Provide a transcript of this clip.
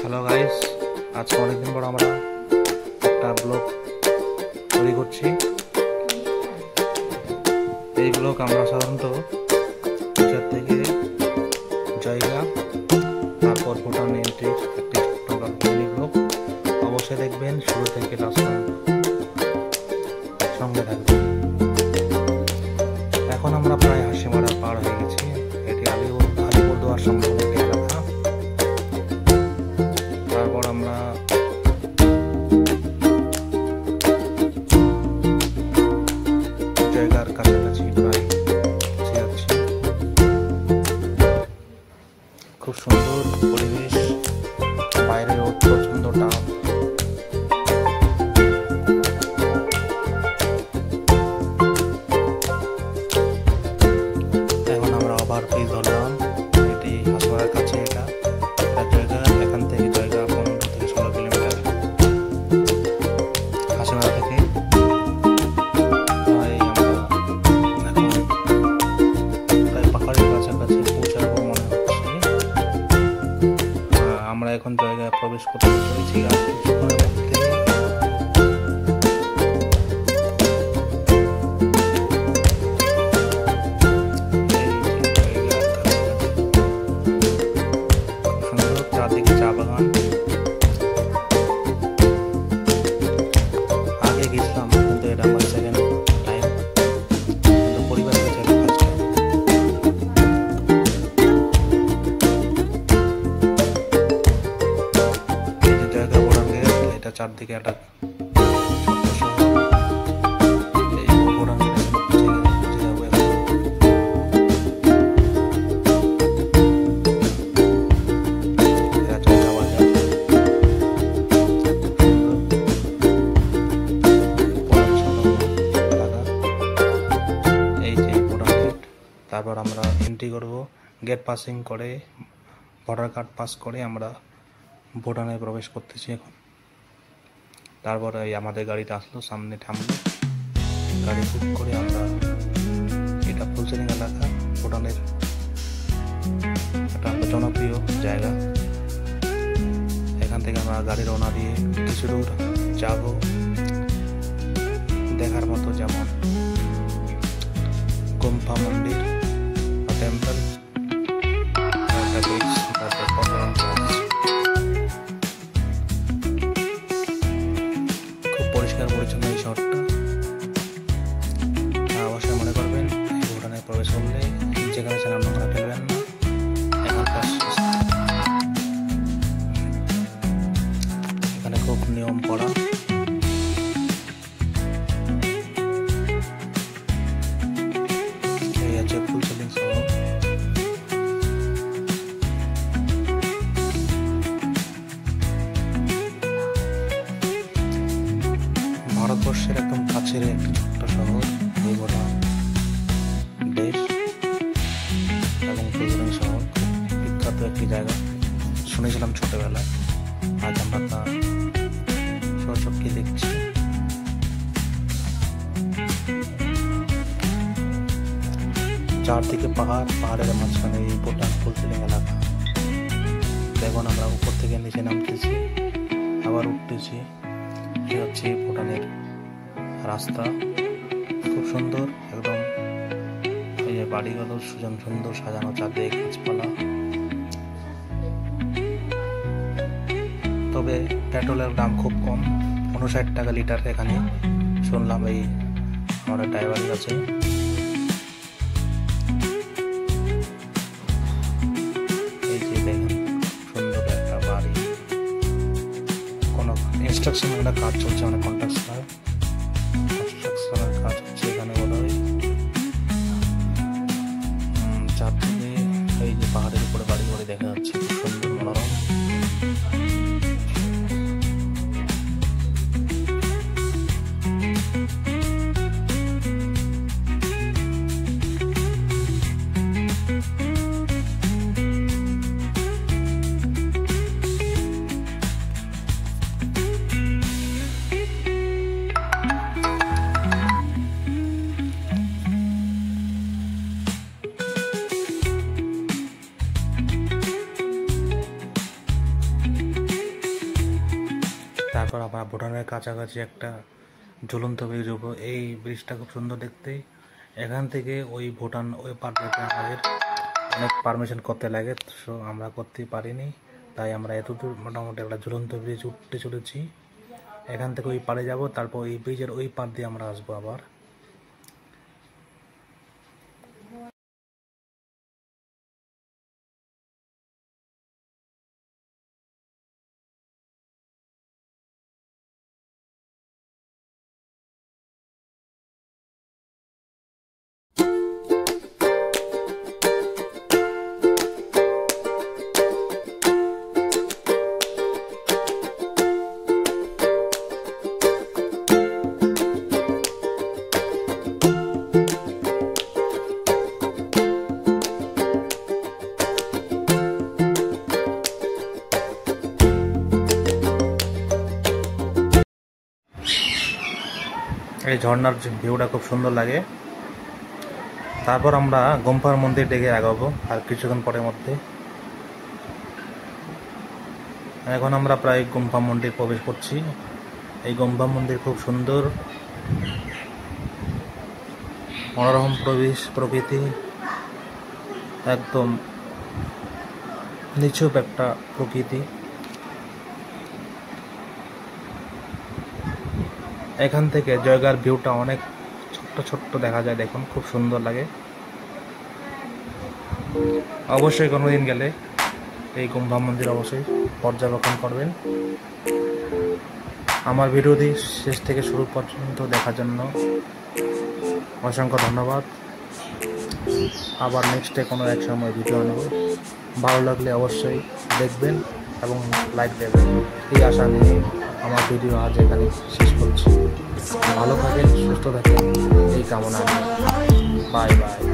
Hello guys, আজকে অনেকদিন পর আমরা একটা ব্লগ তৈরি করছি। এই ব্লগ আমরা সাধারণত গুজরাট থেকে জায়গা, তারপর ভুটান এন্ট্রি একটি ছোট্ট মিনি ব্লগ। অবশ্যই দেখবেন, শুরু থেকে লাস্ট সঙ্গে থাকবেন। এখন আমরা প্রায় হাসিমারা পার হয়ে গেছি। এটি আলিপুরদুয়ার সংলগ্ন একটি এলাকা। তারপর আমরা জায়গার কাছাকাছি প্রায় যাচ্ছি। খুব সুন্দর পরিবেশ, বাইরে প্রচন্ড টান। এখন আমরা ওভারব্রিজ ধরলাম। এটি হাসপাতালের কাছে। এটা জায়গা, এখান থেকে জায়গা 15 থেকে 16 কিলোমিটার। হাসপাতাল থেকে পাহাড়ের কাছাকাছি পৌঁছাবো মনে হচ্ছে। আমরা এখন জায়গায় প্রবেশ করতে চলেছি আর কিছুক্ষণের মধ্যে। সুন্দর চারদিকে চা বাগান। আগে গেছিলাম কিন্তু এটা আমার সেকেন্ড টাইম, কিন্তু পরিবারের কাছে ফার্স্ট টাইম। এই যে জায়গা বোরাঙ্গে, এটা চারদিকে একটা ছোট্ট শহর। এই বোরাঙ্গে পৌঁছে যাবো এখন। এটা জায়গা বাজার। এই যে ভুটান গেট। তারপর আমরা এন্ট্রি করব। গেট পাসিং করে, ভোটার কার্ড পাস করে আমরা ভুটানে প্রবেশ করতেছি এখন। তারপর এই আমাদের গাড়িটা আসলো, সামনে থামলো। গাড়ি বুক করে আমরা, এটা ফুলসেলিং এলাকা, ভুটানের একটা জনপ্রিয় জায়গা। এখান থেকে আমরা গাড়ি রওনা দিয়ে কিছু দূর যাব। দেখার মতো যেমন গুম্ফা মন্দির বা টেম্পল, তারপর পথরং চার্চ। খুব পরিষ্কার পরিচ্ছন্ন এই শহরটা। অবশ্যই মনে করবেন, এই ভুটানে প্রবেশ করলে যেখানে সেখানে নোংরা ফেলবেন না। এখানে খুব নিয়ম করা। এই আছে ফুলসেলিং শহর। ভারতবর্ষের একদম কাছের একটি ছোট্ট শহর এই ভুটান দেশ, এবং ফুলসেলিং শহর খুব বিখ্যাত একটি জায়গা। শুনেছিলাম ছোটবেলায়, আজ আমরা তা সচক্ষে দেখছি। চারদিকে পাহাড়, পাহাড়ের মাঝখানে এই ভুটান ফুলসেলিং এলাকা। দেখুন, আমরা উপর থেকে নিচে নামতেছি, আবার উঠতেছি। এই হচ্ছে ভুটানের রাস্তা। খুব সুন্দর একদম। এই যে বাড়িগুলো সুন্দর সাজানো, চারদিকে গাছপালা। তবে পেট্রোলের দাম খুব কম, 59 টাকা লিটার এখানে শুনলাম এই আমাদের ড্রাইভারের কাছে। এই যে দেখেন, সুন্দর একটা বাড়ি। কোনো কনস্ট্রাকশনের কাজ চলছে, মানে কনস্ট্রাকশনের কাজ হচ্ছে এখানে বোধ হয়। চারদিকে এই যে পাহাড়ের উপরে বাড়ি বাড়ি দেখা যাচ্ছে, খুব সুন্দর মনোরম। তারপর আমরা ভুটানের কাছাকাছি একটা ঝুলন্ত ব্রিজ উঠবো। এই ব্রিজটা খুব সুন্দর দেখতে। এখান থেকে ওই ভুটান ওই পার যেতে আমাদের অনেক পারমিশন করতে লাগে, সো আমরা করতে পারিনি, তাই আমরা এতদূর মোটামুটি একটা ঝুলন্ত ব্রিজ উঠতে চলেছি। এখান থেকে ওই পারে যাব, তারপর এই ব্রিজের ওই পার দিয়ে আমরা আসবো আবার। এই ঝর্ণার ভিউটা খুব সুন্দর লাগে। তারপর আমরা গোম্পার মন্দির দিকে আগাবো আর কিছুক্ষণ পরের মধ্যে। এখন আমরা প্রায় গোম্পা মন্দির প্রবেশ করছি। এই গোম্পা মন্দির খুব সুন্দর, মনোরম প্রকৃতি, একদম নিছুপ একটা প্রকৃতি। এখান থেকে জায়গার ভিউটা অনেক ছোট্ট ছোট্ট দেখা যায়, দেখুন খুব সুন্দর লাগে। অবশ্যই কোনোদিন গেলে এই গোম্পা মন্দির অবশ্যই পর্যবেক্ষণ করবেন। আমার ভিডিওটি শেষ থেকে শুরু পর্যন্ত দেখার জন্য অসংখ্য ধন্যবাদ। আবার নেক্সটে কোনো এক সময় ভিডিও আনবো। ভালো লাগলে অবশ্যই দেখবেন এবং লাইক দেবেন। এই আশা নিয়ে আমার ভিডিও আজ এখানে শেষ করছি। ভালো থাকেন, সুস্থ থাকেন, এই কামনা। Bye bye.